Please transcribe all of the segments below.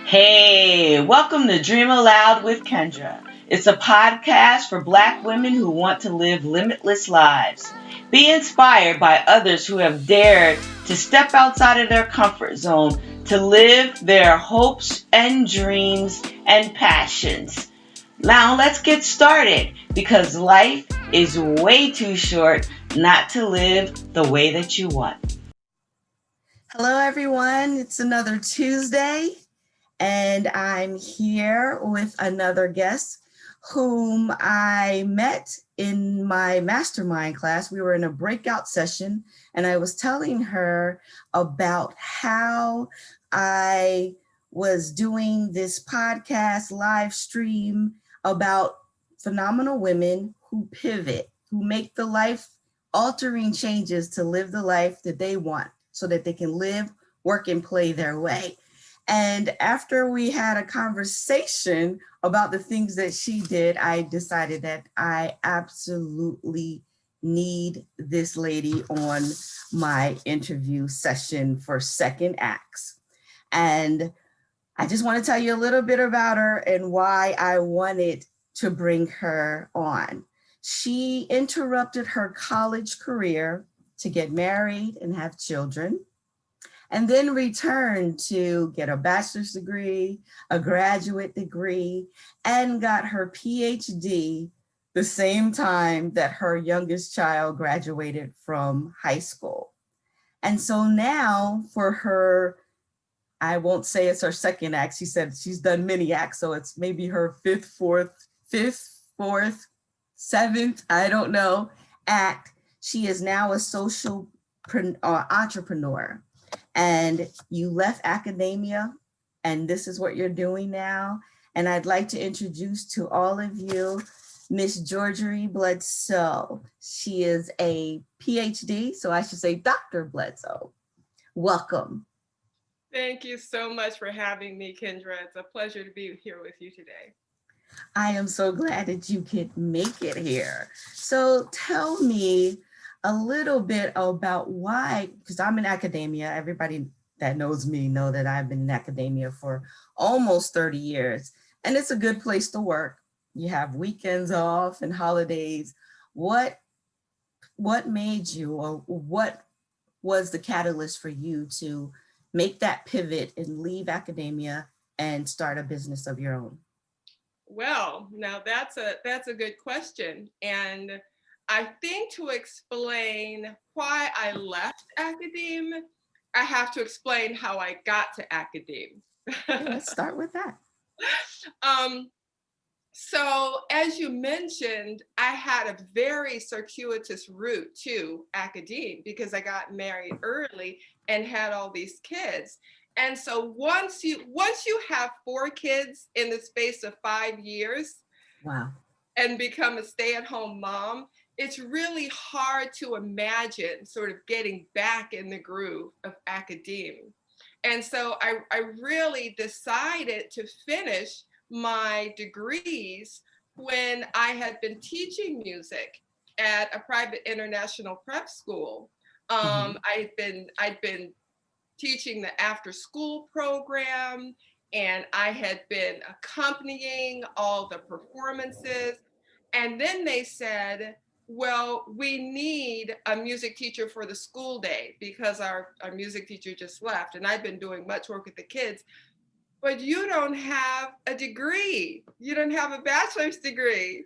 Hey, welcome to Dream Aloud with Kendra. It's a podcast for Black women who want to live limitless lives. Be inspired by others who have dared to step outside of their comfort zone to live their hopes and dreams and passions. Now let's get started because life is way too short not to live the way that you want. Hello, everyone. It's another Tuesday, and I'm here with another guest whom I met in my mastermind class. We were in a breakout session, and I was telling her about how I was doing this podcast live stream about phenomenal women who pivot, who make the life altering changes to live the life that they want so that they can live, work, and play their way. And after we had a conversation about the things that she did, I decided that I absolutely need this lady on my interview session for second acts. And I just want to tell you a little bit about her and why I wanted to bring her on. She interrupted her college career to get married and have children, and then returned to get a bachelor's degree, a graduate degree, and got her PhD the same time that her youngest child graduated from high school. And so now for her, I won't say it's her second act. She said she's done many acts, so it's maybe her fourth, seventh, I don't know, act. She is now a social entrepreneur. And you left academia, and this is what you're doing now. And I'd like to introduce to all of you Miss Dr Bledsoe. She is a PhD, so I should say Dr. Bledsoe. Welcome. Thank you so much for having me, Kendra. It's a pleasure to be here with you today. I am so glad that you could make it here. So tell me a little bit about why, because I'm in academia. Everybody that knows me know that I've been in academia for almost 30 years, and it's a good place to work. You have weekends off and holidays. What what made you, or what was the catalyst for you to make that pivot and leave academia and start a business of your own? Well, now that's a good question. And I think to explain why I left academe, I have to explain how I got to academe. Okay, let's start with that. um, so as you mentioned, I had a very circuitous route to academe because I got married early and had all these kids. And so once you have four kids in the space of 5 years Wow. and become a stay-at-home mom, it's really hard to imagine sort of getting back in the groove of academe. And so I really decided to finish my degrees when I had been teaching music at a private international prep school. Mhm. I'd been teaching the after school program, and I had been accompanying all the performances. And then they said, well, we need a music teacher for the school day because our music teacher just left. And I've been doing much work with the kids, but you don't have a degree. You don't have a bachelor's degree.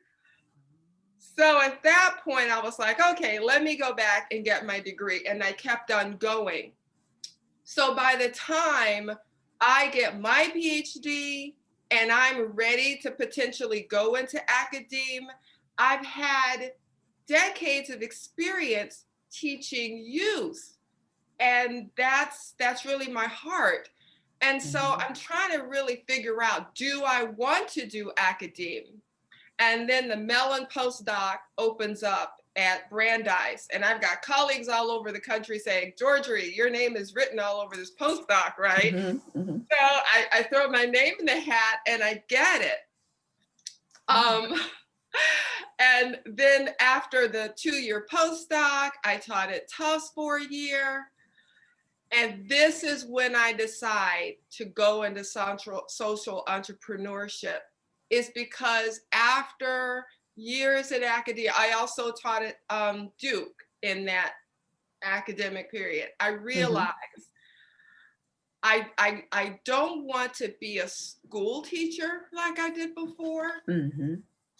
So at that point, I was like, okay, let me go back and get my degree. And I kept on going. So by the time I get my PhD and I'm ready to potentially go into academe, I've had decades of experience teaching youth. And that's really my heart. And so Mhm. I'm trying to really figure out, do I want to do academe? And then the Mellon postdoc opens up at Brandeis. And I've got colleagues all over the country saying, Georgie, your name is written all over this postdoc, right? Mhm. Mhm. So I throw my name in the hat and I get it. Wow. Um, and then after the 2-year postdoc, I taught at Tufts for a year. And this is when I decide to go into social entrepreneurship, is because after years in academia, I also taught at Duke in that academic period. I realized I don't want to be a school teacher like I did before.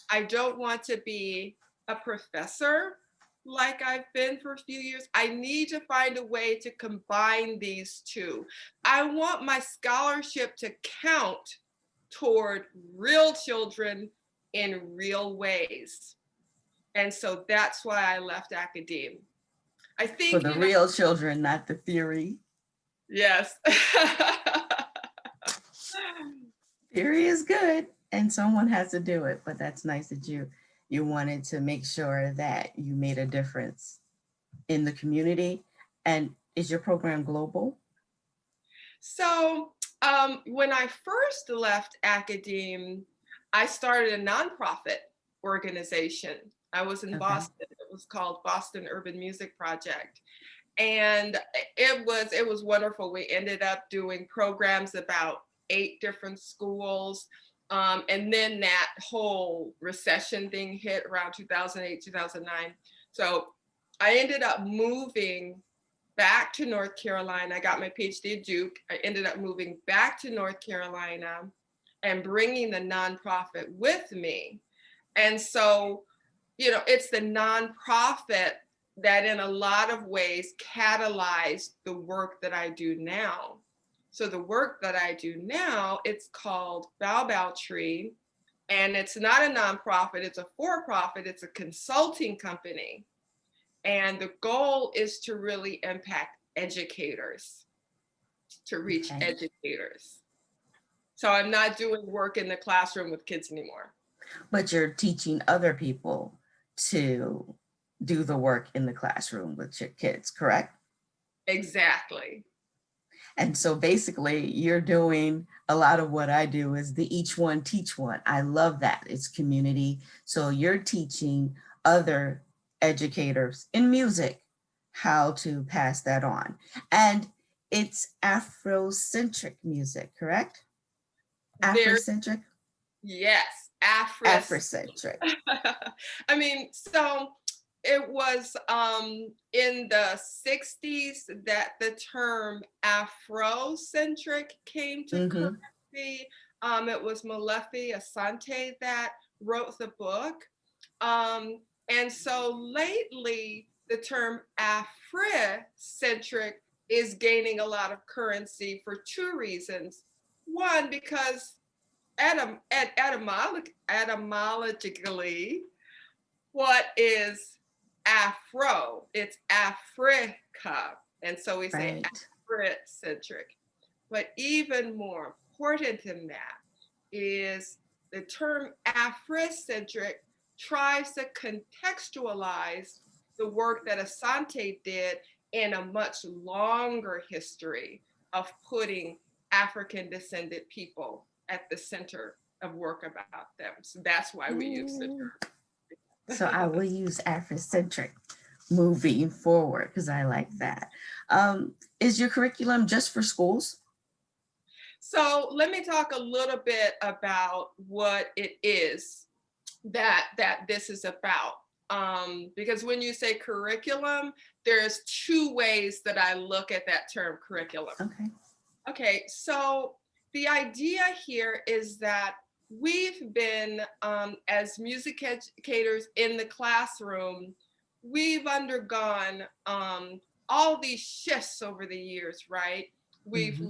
I don't want to be a professor like I've been for a few years. I need to find a way to combine these two. I want my scholarship to count toward real children in real ways. And so that's why I left academia. I think for the real children, not the theory. Yes. Theory is good and someone has to do it, but that's nice that you wanted to make sure that you made a difference in the community. And is your program global? So when I first left academia, I started a nonprofit organization. I was in Boston. It was called Boston Urban Music Project. And it was wonderful. We ended up doing programs about 8 different schools. And then that whole recession thing hit around 2008, 2009. So I ended up moving back to North Carolina. I got my PhD at Duke. I ended up moving back to North Carolina and bringing the nonprofit with me. And so, it's the nonprofit that in a lot of ways catalyzed the work that I do now. So the work that I do now, it's called Bow Bow Tree, and it's not a nonprofit, it's a for-profit, it's a consulting company. And the goal is to really impact educators, to reach educators. So I'm not doing work in the classroom with kids anymore. But you're teaching other people to do the work in the classroom with your kids, correct? Exactly. And so basically you're doing a lot of what I do is the each one teach one. I love that. It's community. So you're teaching other educators in music how to pass that on. And it's Afrocentric music, correct? Afrocentric? Yes, Afrocentric. I mean, so it was in the 60s that the term Afrocentric came to currency. It was Molefi Asante that wrote the book. And so lately, the term Afrocentric is gaining a lot of currency for 2 reasons. One, because etymologically, what is Afro? It's Africa. And so we say Afrocentric. But even more important than that is the term Afrocentric tries to contextualize the work that Asante did in a much longer history of putting African descended people at the center of work about them. So that's why we use the term. So I will use Afrocentric moving forward because I like that. Is your curriculum just for schools? So let me talk a little bit about what it is that this is about. Because when you say curriculum, there's 2 ways that I look at that term curriculum. Okay, so the idea here is that we've been, as music educators in the classroom, we've undergone all these shifts over the years, right? We've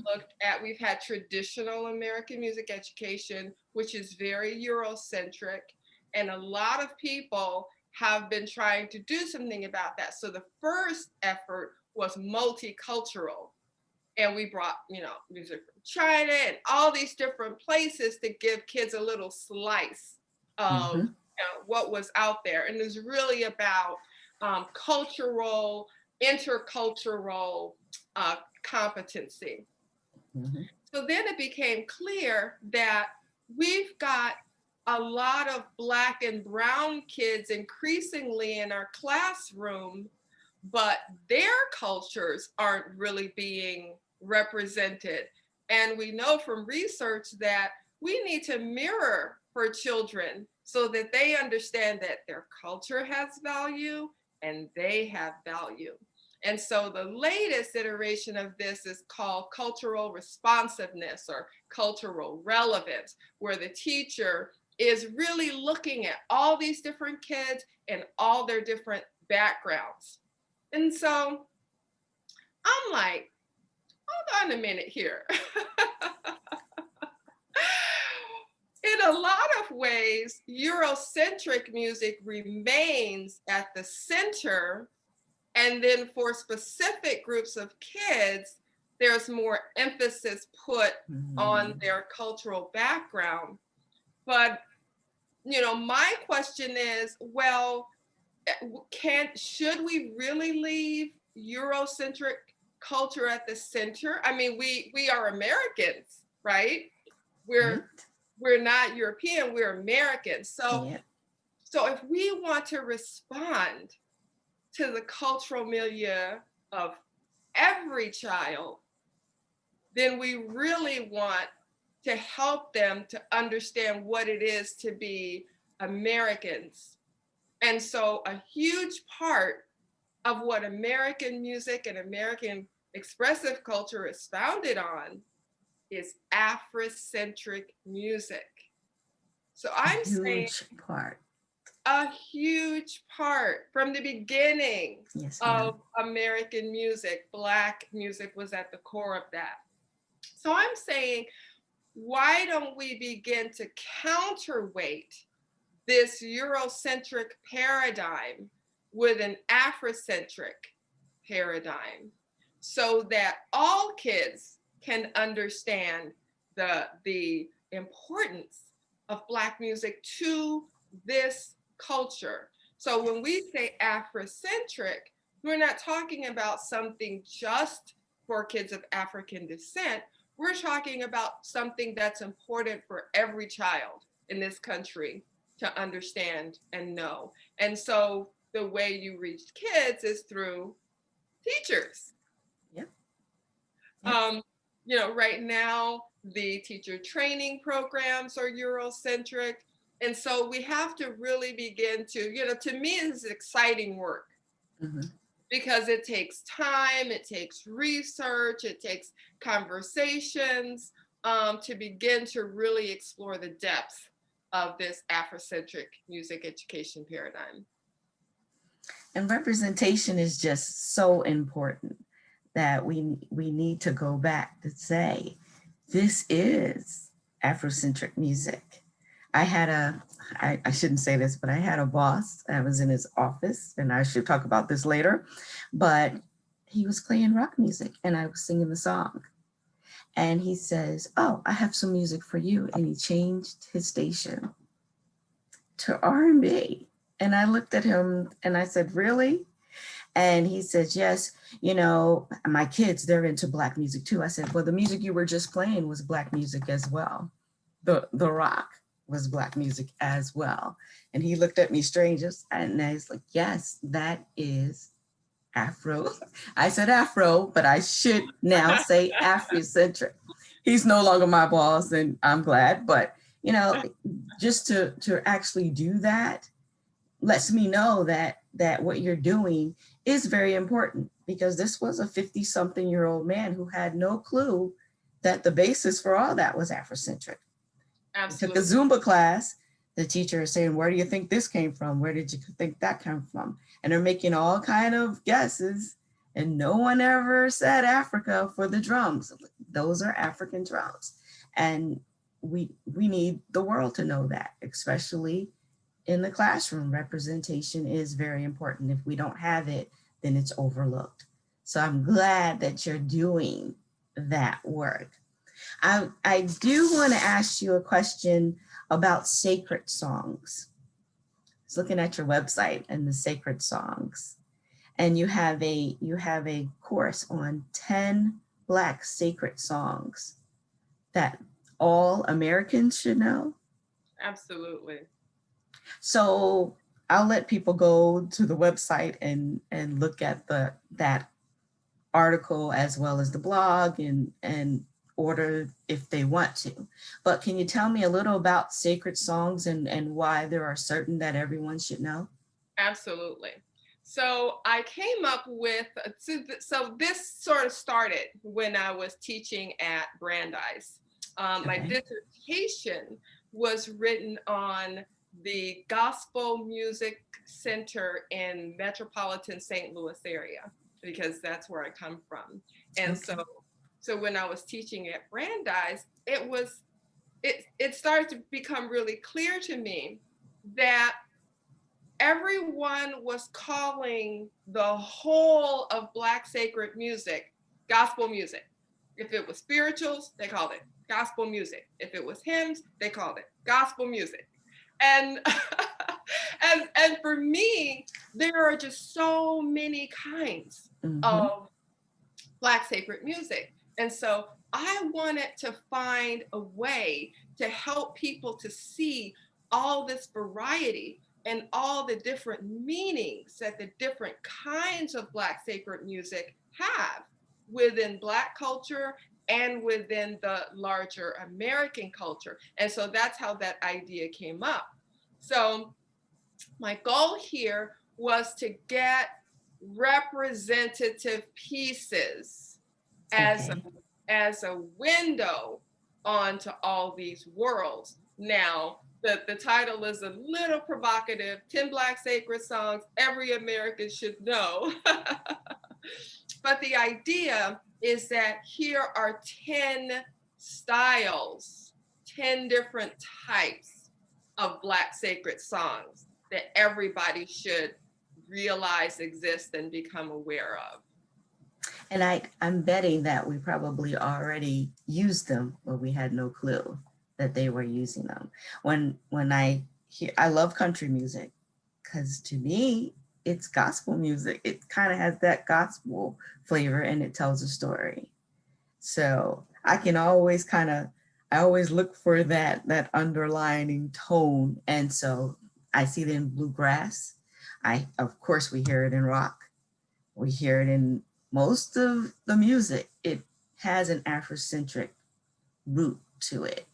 had traditional American music education, which is very Eurocentric, and a lot of people have been trying to do something about that. So the first effort was multicultural. And we brought, music from China and all these different places to give kids a little slice of what was out there. And it was really about cultural, intercultural competency. So then it became clear that we've got a lot of Black and brown kids increasingly in our classroom but their cultures aren't really being represented. And we know from research that we need to mirror for children so that they understand that their culture has value and they have value. And so the latest iteration of this is called cultural responsiveness or cultural relevance, where the teacher is really looking at all these different kids and all their different backgrounds. And so I'm like, hold on a minute here. In a lot of ways, Eurocentric music remains at the center. And then for specific groups of kids, there's more emphasis put on their cultural background. But, my question is, well, should we really leave Eurocentric culture at the center? I mean, we are Americans, right? We're not European, we're Americans. So if we want to respond to the cultural milieu of every child, then we really want to help them to understand what it is to be Americans. And so a huge part of what American music and American expressive culture is founded on is Afrocentric music. So I'm saying a huge part from the beginning of American music. Black music was at the core of that. So I'm saying, why don't we begin to counterweight this Eurocentric paradigm with an Afrocentric paradigm so that all kids can understand the importance of Black music to this culture. So when we say Afrocentric, we're not talking about something just for kids of African descent. We're talking about something that's important for every child in this country to understand and know. And so the way you reach kids is through teachers. Right now, the teacher training programs are Eurocentric. And so we have to really begin to me, it's exciting work because it takes time, it takes research, it takes conversations to begin to really explore the depth of this Afrocentric music education paradigm. And representation is just so important that we need to go back to say, this is Afrocentric music. I shouldn't say this, but I had a boss. I was in his office, and I should talk about this later, but he was playing rock music and I was singing the song. And he says, oh, I have some music for you. And he changed his station to R&B. And I looked at him and I said, really? And he said, yes, my kids, they're into Black music too. I said, well, the music you were just playing was Black music as well. The rock was Black music as well. And he looked at me strange, and I was like, yes, that is Afro. I said Afro, but I should now say Afrocentric. He's no longer my boss, and I'm glad, but just to actually do that lets me know that what you're doing is very important, because this was a 50-something-year-old man who had no clue that the basis for all that was Afrocentric. Absolutely. He took a Zumba class. The teacher is saying, where do you think this came from? Where did you think that came from? And they're making all kind of guesses. And no one ever said Africa for the drums. Those are African drums. And we need the world to know that, especially in the classroom. Representation is very important. If we don't have it, then it's overlooked. So I'm glad that you're doing that work. I do want to ask you a question about sacred songs. I was looking at your website and the sacred songs, and you have a course on 10 Black sacred songs that all Americans should know. Absolutely. So I'll let people go to the website and look at that article as well as the blog and order if they want to. But can you tell me a little about sacred songs and why there are certain that everyone should know? Absolutely. So I came up with, so this sort of started when I was teaching at Brandeis. My Okay. dissertation was written on the Gospel Music Center in metropolitan St. Louis area, because that's where I come from. And Okay. so when I was teaching at Brandeis, it started to become really clear to me that everyone was calling the whole of Black sacred music gospel music. If it was spirituals, they called it gospel music. If it was hymns, they called it gospel music. And and for me, there are just so many kinds Mm-hmm. of Black sacred music. And so I wanted to find a way to help people to see all this variety and all the different meanings that the different kinds of Black sacred music have within Black culture and within the larger American culture. And so that's how that idea came up. So my goal here was to get representative pieces as a, Okay. as a window onto all these worlds. Now, the title is a little provocative, 10 Black sacred songs every American should know. But the idea is that here are 10 styles, 10 different types of Black sacred songs that everybody should realize exist and become aware of. And I'm betting that we probably already used them, but we had no clue that they were using them. When I love country music, because to me, it's gospel music. It kind of has that gospel flavor and it tells a story. So I can always I always look for that underlining tone. And so I see it in bluegrass. Of course, we hear it in rock. We hear it in most of the music. It has an Afrocentric root to it.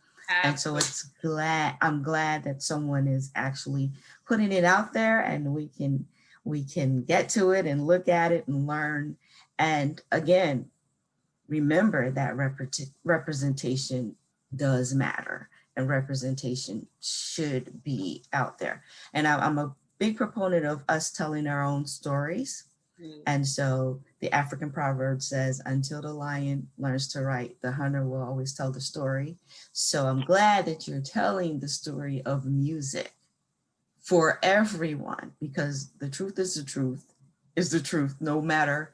And so Absolutely. I'm glad that someone is actually putting it out there and we can get to it and look at it and learn. And again, remember that representation does matter and representation should be out there. And I'm a big proponent of us telling our own stories. And so the African proverb says, until the lion learns to write, the hunter will always tell the story. So I'm glad that you're telling the story of music for everyone, because the truth is the truth, no matter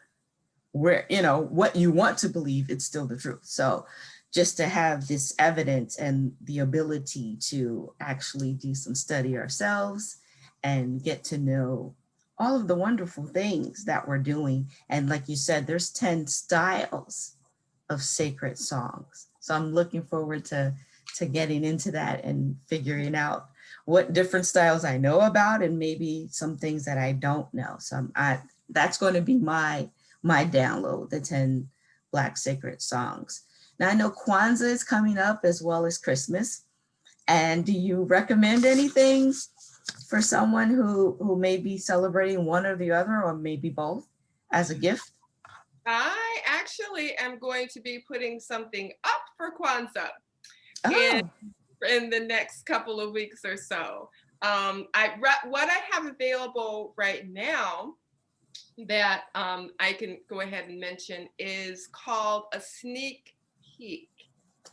where, what you want to believe, it's still the truth. So just to have this evidence and the ability to actually do some study ourselves and get to know all of the wonderful things that we're doing. And like you said, there's 10 styles of sacred songs. So I'm looking forward to getting into that and figuring out what different styles I know about and maybe some things that I don't know. So that's going to be my download, the 10 Black sacred songs. Now I know Kwanzaa is coming up as well as Christmas. And do you recommend anything for someone who may be celebrating one or the other, or maybe both, as a gift? I actually am going to be putting something up for Kwanzaa in Oh, in the next couple of weeks or so. What I have available right now that I can go ahead and mention is called a sneak peek.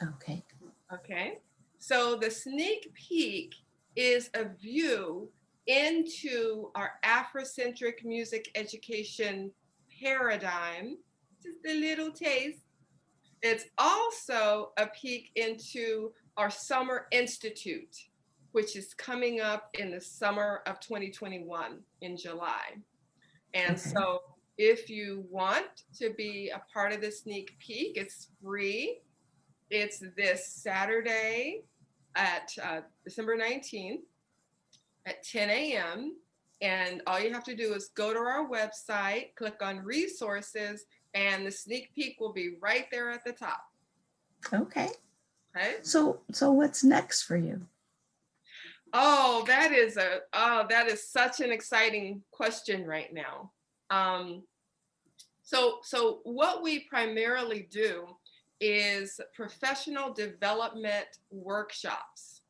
okay. Okay, so the sneak peek is a view into our Afrocentric music education paradigm, just a little taste. It's also a peek into our Summer Institute, which is coming up in the summer of 2021 in July. And Okay. so if you want to be a part of the sneak peek, it's free. It's this Saturday at December 19th at 10 a.m. And all you have to do is go to our website, click on resources, and the sneak peek will be right there at the top. Okay. Okay. So what's next for you? Oh, that is such an exciting question right now. So what we primarily do is professional development workshops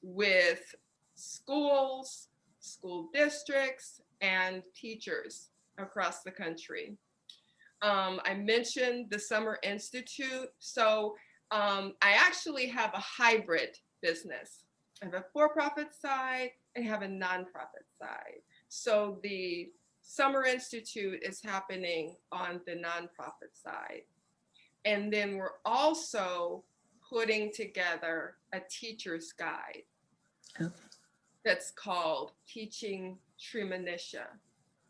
with schools, school districts, and teachers across the country. I mentioned the Summer Institute. So I actually have a hybrid business. I have a for-profit side and have a nonprofit side. So the Summer Institute is happening on the nonprofit side. And then we're also putting together a teacher's guide that's called Teaching Tremanisha.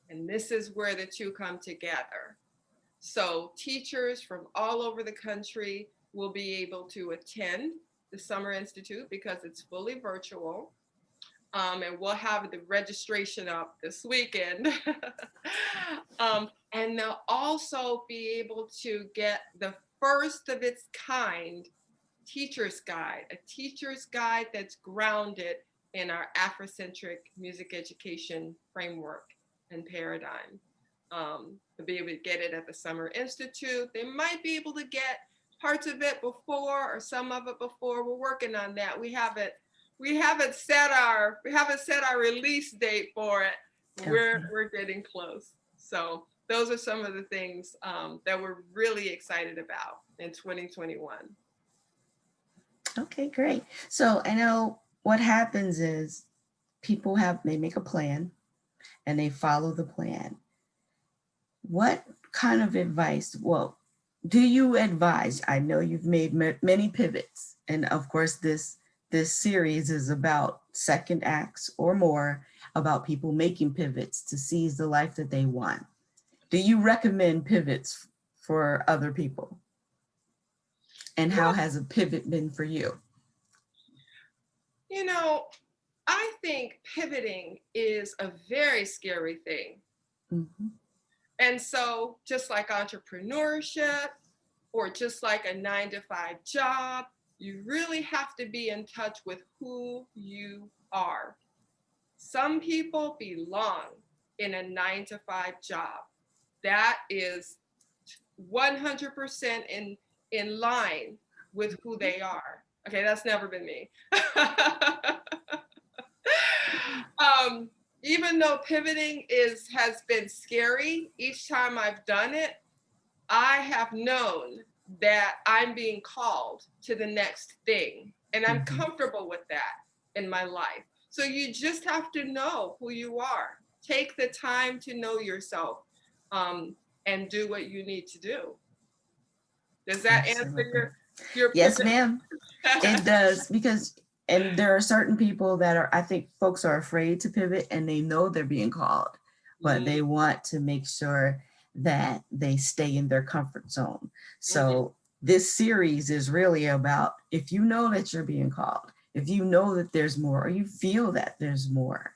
And this is where the two come together. So teachers from all over the country will be able to attend the Summer Institute because it's fully virtual. And we'll have the registration up this weekend. And they'll also be able to get the first of its kind teacher's guide that's grounded in our Afrocentric music education framework and paradigm. They'll be able to get it at the Summer Institute. They might be able to get parts of it before or some of it before. We're working on that. We haven't set our release date for it. Okay. We're getting close. So those are some of the things that we're really excited about in 2021. Okay, great. So I know what happens is they make a plan and they follow the plan. What kind of advice, do you advise? I know you've made many pivots, and of course this series is about second acts or more, about people making pivots to seize the life that they want. Do you recommend pivots for other people? And how has a pivot been for you? You know, I think pivoting is a very scary thing. Mm-hmm. And so just like entrepreneurship or just like a 9-to-5 job, you really have to be in touch with who you are. Some people belong in a 9-to-5 job. That is 100% in line with who they are. Okay, that's never been me. Even though pivoting has been scary, each time I've done it, I have known that I'm being called to the next thing, and I'm comfortable with that in my life. So you just have to know who you are. Take the time to know yourself, and do what you need to do. Does that answer your Yes, pivot? ma'am. It does, and there are certain people that I think folks are afraid to pivot and they know they're being called, but they want to make sure that they stay in their comfort zone. So this series is really about, if you know that you're being called, if you know that there's more, or you feel that there's more,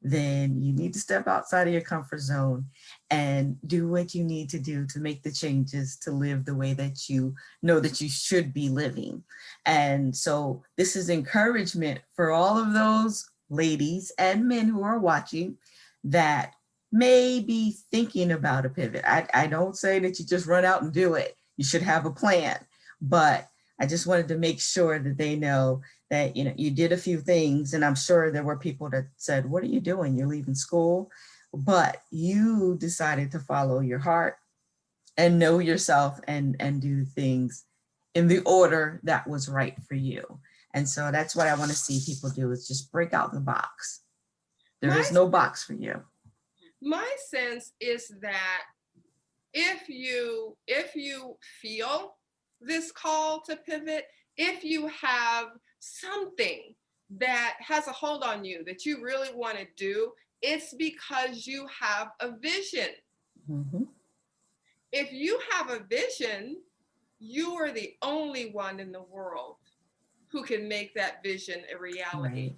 then you need to step outside of your comfort zone and do what you need to do to make the changes to live the way that you know that you should be living. And so this is encouragement for all of those ladies and men who are watching that may be thinking about a pivot. I don't say that you just run out and do it. You should have a plan, but I just wanted to make sure that they know that, you did a few things, and I'm sure there were people that said, what are you doing? You're leaving school, but you decided to follow your heart and know yourself and do things in the order that was right for you. And so that's what I want to see people do, is just break out the box. There is no box for you. My sense is that if you feel this call to pivot, if you have something that has a hold on you that you really want to do, it's because you have a vision. If you have a vision, you are the only one in the world who can make that vision a reality.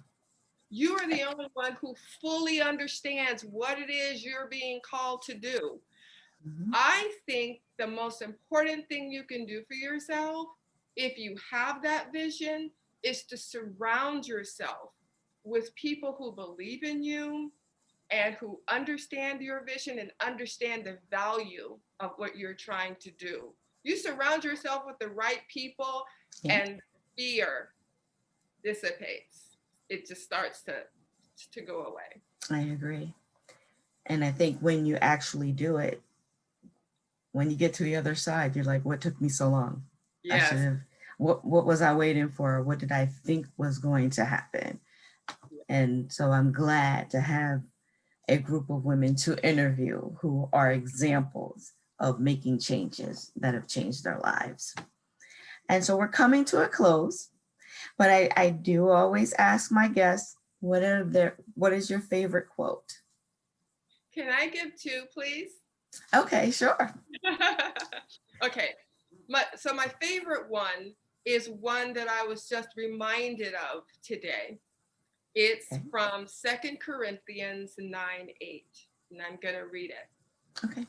You are the only one who fully understands what it is you're being called to do. Mhm. I think the most important thing you can do for yourself, if you have that vision, is to surround yourself with people who believe in you and who understand your vision and understand the value of what you're trying to do. You surround yourself with the right people, Yeah, and fear dissipates. It just starts to go away. I agree. And I think when you actually do it, when you get to the other side, you're like, what took me so long? I should Yes. have, what was I waiting for? What did I think was going to happen? And so I'm glad to have a group of women to interview who are examples of making changes that have changed their lives. And so we're coming to a close, but I do always ask my guests, what is your favorite quote? Can I give two, please? Okay, sure. Okay. So my favorite one is one that I was just reminded of today. It's Okay. from 2 Corinthians 9:8, and I'm going to read it. Okay.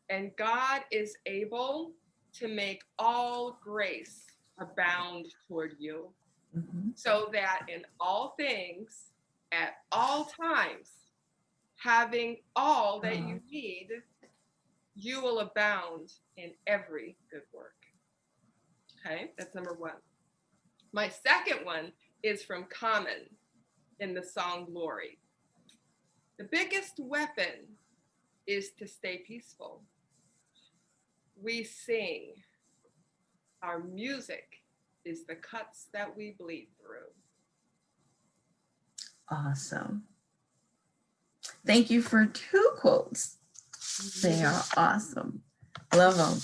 And God is able to make all grace abound toward you, Mhm. so that in all things, at all times, having all that you need, you will abound in every good work. Okay, that's number one. My second one is from Common in the song Glory. The biggest weapon is to stay peaceful. We sing. Our music is the cuts that we bleed through. Awesome. Thank you for two quotes. They are awesome. Love them.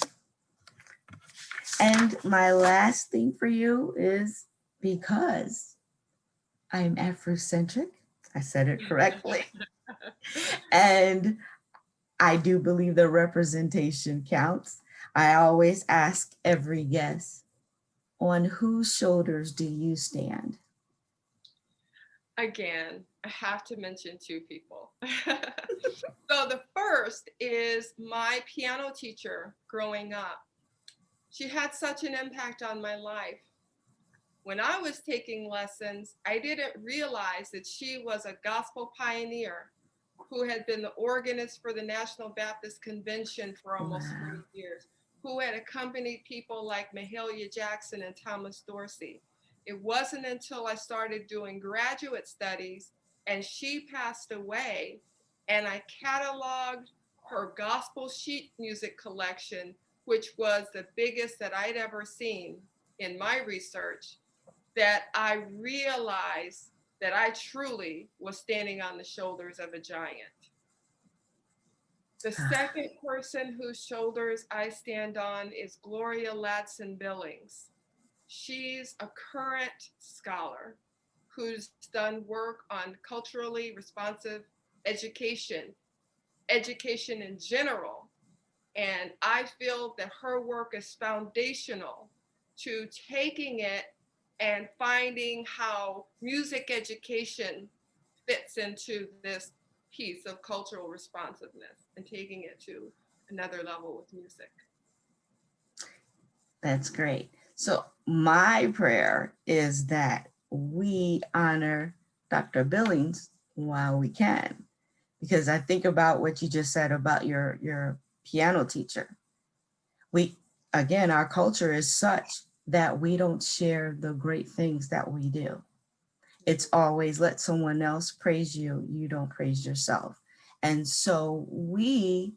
And my last thing for you is because I'm Afrocentric, I said it correctly, and I do believe that representation counts. I always ask every guest, on whose shoulders do you stand? Again, I have to mention two people. So the first is my piano teacher growing up. She had such an impact on my life. When I was taking lessons, I didn't realize that she was a gospel pioneer who had been the organist for the National Baptist Convention for almost Wow. 40 years, who had accompanied people like Mahalia Jackson and Thomas Dorsey. It wasn't until I started doing graduate studies and she passed away and I cataloged her gospel sheet music collection, which was the biggest that I'd ever seen in my research, that I realized that I truly was standing on the shoulders of a giant. The second person whose shoulders I stand on is Gloria Ladson Billings. She's a current scholar who's done work on culturally responsive education, education in general. And I feel that her work is foundational to taking it and finding how music education fits into this piece of cultural responsiveness and taking it to another level with music. That's great. So my prayer is that we honor Dr. Billings while we can, because I think about what you just said about your piano teacher. We, again, our culture is such that we don't share the great things that we do. It's always let someone else praise you, you don't praise yourself. And so we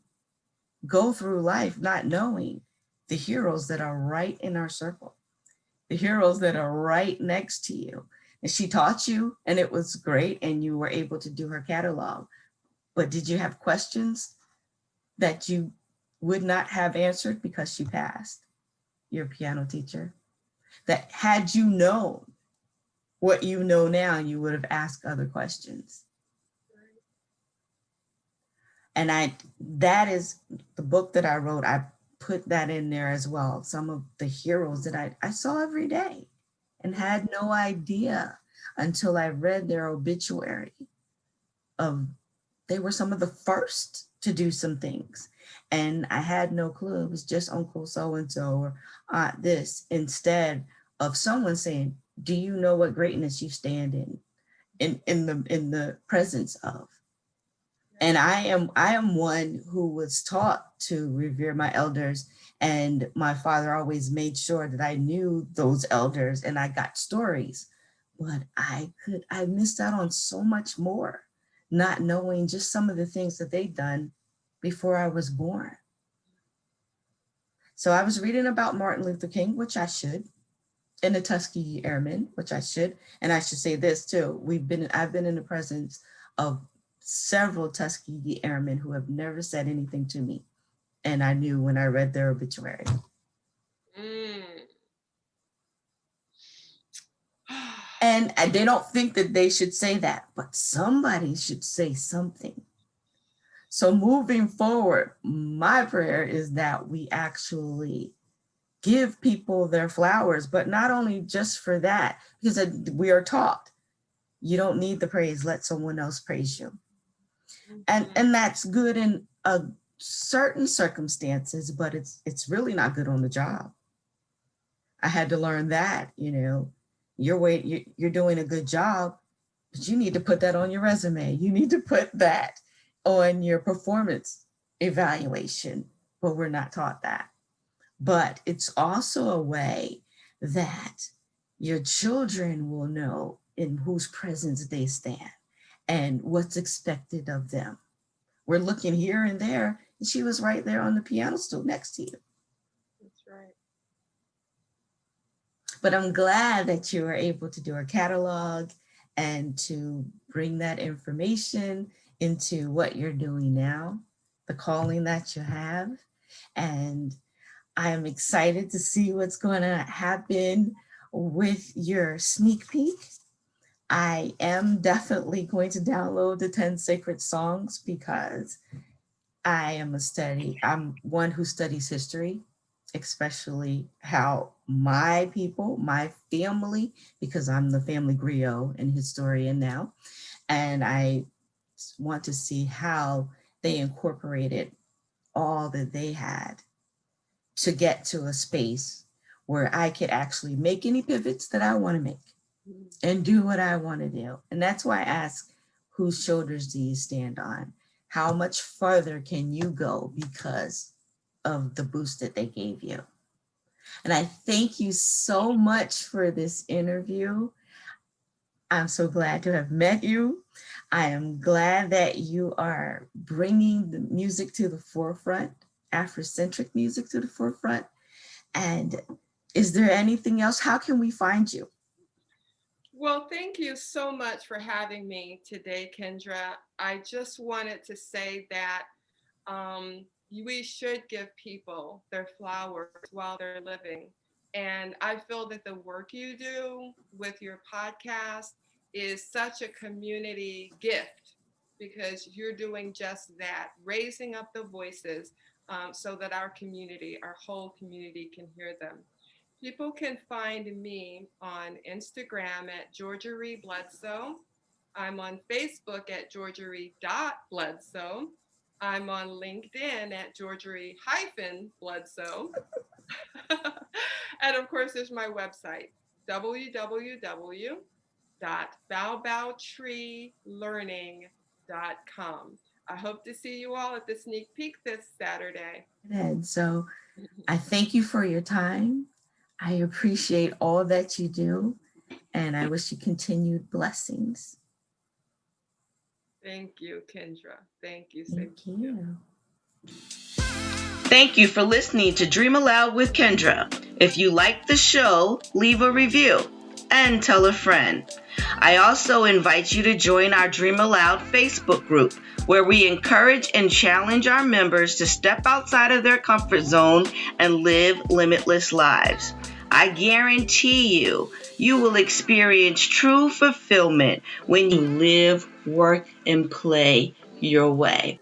go through life not knowing the heroes that are right in our circle, the heroes that are right next to you. And she taught you, and it was great, and you were able to do her catalog. But did you have questions that you would not have answered because she passed? Your piano teacher, that had you known what you know now, you would have asked other questions. And that is the book that I wrote. I put that in there as well. Some of the heroes that I saw every day and had no idea until I read their obituary of they were some of the first to do some things. And I had no clue. It was just Uncle so-and-so or Aunt this, instead of someone saying, do you know what greatness you stand in the presence of? And I am one who was taught to revere my elders, and my father always made sure that I knew those elders and I got stories. But I missed out on so much more, not knowing just some of the things that they'd done before I was born. So I was reading about Martin Luther King, which I should, and the Tuskegee Airmen, which I should. And I should say this too. I've been in the presence of several Tuskegee Airmen who have never said anything to me. And I knew when I read their obituary. And they don't think that they should say that, but somebody should say something. So moving forward, my prayer is that we actually give people their flowers, but not only just for that, because we are taught, you don't need the praise, let someone else praise you. And that's good in certain circumstances, but it's really not good on the job. I had to learn that, you're doing a good job, but you need to put that on your resume. You need to put that on your performance evaluation, but we're not taught that. But it's also a way that your children will know in whose presence they stand and what's expected of them. We're looking here and there, and she was right there on the piano stool next to you. That's right. But I'm glad that you were able to do a catalog and to bring that information into what you're doing now, the calling that you have. And I am excited to see what's going to happen with your sneak peek. I am definitely going to download the 10 sacred songs because I'm one who studies history, especially how my people, my family, because I'm the family griot and historian now, and I want to see how they incorporated all that they had to get to a space where I could actually make any pivots that I want to make and do what I want to do. And that's why I ask, whose shoulders do you stand on? How much further can you go because of the boost that they gave you? And I thank you so much for this interview. I'm so glad to have met you. I am glad that you are bringing the music to the forefront, Afrocentric music to the forefront. And is there anything else? How can we find you? Well, thank you so much for having me today, Kendra. I just wanted to say that we should give people their flowers while they're living. And I feel that the work you do with your podcast is such a community gift because you're doing just that, raising up the voices so that our community, our whole community can hear them. People can find me on Instagram at Georgia Ree Bledsoe. I'm on Facebook at georgiaree.bledsoe. I'm on LinkedIn at Georgiaree-Bledsoe. And of course, there's my website, www.bowbowtreelearning.com. I hope to see you all at the sneak peek this Saturday. And so I thank you for your time. I appreciate all that you do, and I wish you continued blessings. Thank you, Kendra. Thank you. Thank you. Thank you for listening to Dream Aloud with Kendra. If you like the show, leave a review and tell a friend. I also invite you to join our Dream Aloud Facebook group, where we encourage and challenge our members to step outside of their comfort zone and live limitless lives. I guarantee you will experience true fulfillment when you live, work, and play your way.